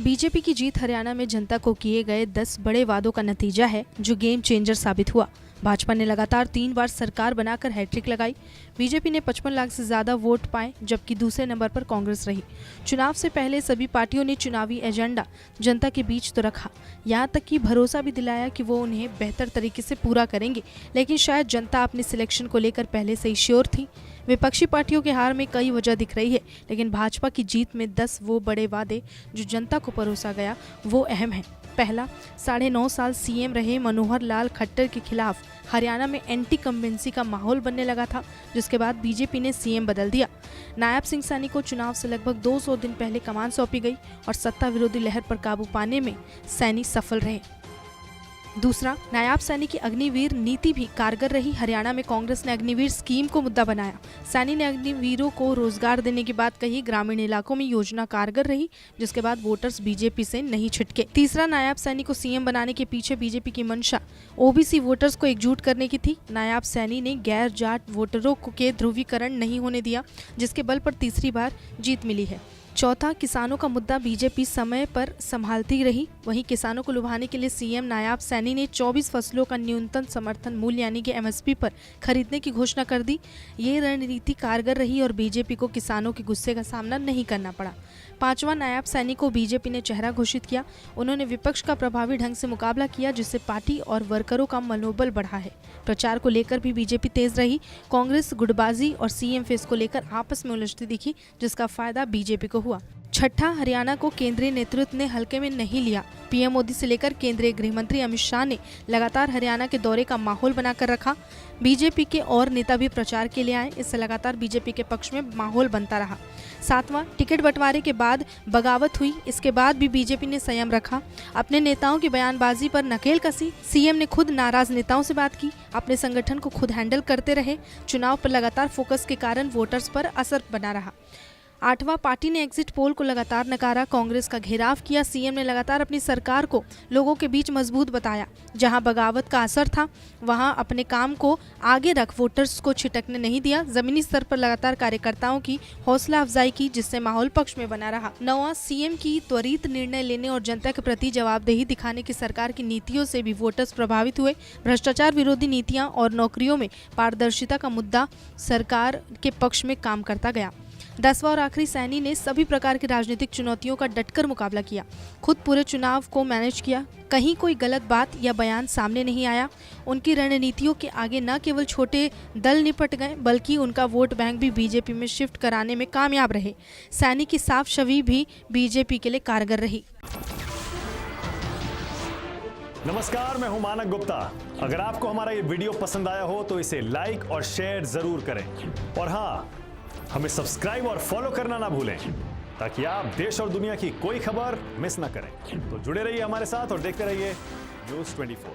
BJP की जीत हरियाणा में जनता को किए गए 10 बड़े वादों का नतीजा है, जो गेम चेंजर साबित हुआ। भाजपा ने लगातार 3 बार सरकार बनाकर हैट्रिक लगाई। बीजेपी ने 55 लाख से ज्यादा वोट पाए, जबकि दूसरे नंबर पर कांग्रेस रही। चुनाव से पहले सभी पार्टियों ने चुनावी एजेंडा जनता के बीच तो रखा, यहाँ तक कि भरोसा भी दिलाया कि वो उन्हें बेहतर तरीके से पूरा करेंगे। लेकिन शायद जनता अपने सिलेक्शन को लेकर पहले से ही श्योर थी। विपक्षी पार्टियों के हार में कई वजह दिख रही है, लेकिन भाजपा की जीत में 10 वो बड़े वादे जो जनता को परोसा गया वो अहम है। पहला, 9.5 साल सीएम रहे मनोहर लाल खट्टर के खिलाफ हरियाणा में एंटी कम्बेंसी का माहौल बनने लगा था, जिसके बाद बीजेपी ने सीएम बदल दिया। नायब सिंह सैनी को चुनाव से लगभग 200 दिन पहले कमान सौंपी गई और सत्ता विरोधी लहर पर काबू पाने में सैनी सफल रहे। दूसरा, नायब सैनी की अग्निवीर नीति भी कारगर रही। हरियाणा में कांग्रेस ने अग्निवीर स्कीम को मुद्दा बनाया। सैनी ने अग्निवीरों को रोजगार देने की बात कही। ग्रामीण इलाकों में योजना कारगर रही, जिसके बाद वोटर्स बीजेपी से नहीं छिटके। तीसरा, नायब सैनी को सीएम बनाने के पीछे बीजेपी की मंशा ओबीसी वोटर्स को एकजुट करने की थी। नायब सैनी ने गैर जाट वोटरों के ध्रुवीकरण नहीं होने दिया, जिसके बल पर तीसरी बार जीत मिली है। चौथा, किसानों का मुद्दा बीजेपी समय पर संभालती रही। वहीं किसानों को लुभाने के लिए सीएम नायब सैनी ने 24 फसलों का न्यूनतम समर्थन मूल्य यानी कि एमएसपी पर खरीदने की घोषणा कर दी। ये रणनीति कारगर रही और बीजेपी को किसानों के गुस्से का सामना नहीं करना पड़ा। पांचवा, नायब सैनी को बीजेपी ने चेहरा घोषित किया। उन्होंने विपक्ष का प्रभावी ढंग से मुकाबला किया, जिससे पार्टी और वर्करों का मनोबल बढ़ा है। प्रचार को लेकर भी बीजेपी तेज रही। कांग्रेस गुटबाजी और सीएम फेस को लेकर आपस में उलझती दिखी, जिसका फायदा बीजेपी को हुआ। छठा, हरियाणा को केंद्रीय नेतृत्व ने हल्के में नहीं लिया। पीएम मोदी से लेकर केंद्रीय गृह मंत्री अमित शाह ने लगातार हरियाणा के दौरे का माहौल बनाकर रखा। बीजेपी के और नेता भी प्रचार के लिए आए। इससे लगातार बीजेपी के पक्ष में माहौल बनता रहा। सातवां, टिकट बंटवारे के बाद बगावत हुई। इसके बाद भी बीजेपी ने संयम रखा, अपने नेताओं की बयानबाजी पर नकेल कसी। सीएम ने खुद नाराज नेताओं से बात की, अपने संगठन को खुद हैंडल करते रहे। चुनाव पर लगातार फोकस के कारण वोटर्स पर असर बना रहा। आठवां, पार्टी ने एग्जिट पोल को लगातार नकारा, कांग्रेस का घेराव किया। सीएम ने लगातार अपनी सरकार को लोगों के बीच मजबूत बताया। जहां बगावत का असर था, वहां अपने काम को आगे रख वोटर्स को छिटकने नहीं दिया। जमीनी स्तर पर लगातार कार्यकर्ताओं की हौसला अफजाई की, जिससे माहौल पक्ष में बना रहा। 9वां, सीएम की त्वरित निर्णय लेने और जनता के प्रति जवाबदेही दिखाने की सरकार की नीतियों से भी वोटर्स प्रभावित हुए। भ्रष्टाचार विरोधी नीतियां और नौकरियों में पारदर्शिता का मुद्दा सरकार के पक्ष में काम करता गया। 10वां और आखिरी, सैनी ने सभी प्रकार की राजनीतिक चुनौतियों का डटकर मुकाबला किया। खुद पूरे चुनाव को मैनेज किया। कहीं कोई गलत बात या बयान सामने नहीं आया। उनकी रणनीतियों के आगे न केवल छोटे दल निपट गए, बल्कि उनका वोट बैंक भी बीजेपी में शिफ्ट कराने में कामयाब रहे। सैनी की साफ छवि भी बीजेपी के लिए कारगर रही। नमस्कार, मैं हूं मानक गुप्ता। अगर आपको हमारा ये वीडियो पसंद आया हो तो इसे लाइक और शेयर जरूर करें, और हाँ, हमें सब्सक्राइब और फॉलो करना ना भूलें, ताकि आप देश और दुनिया की कोई खबर मिस ना करें। तो जुड़े रहिए हमारे साथ और देखते रहिए News 24।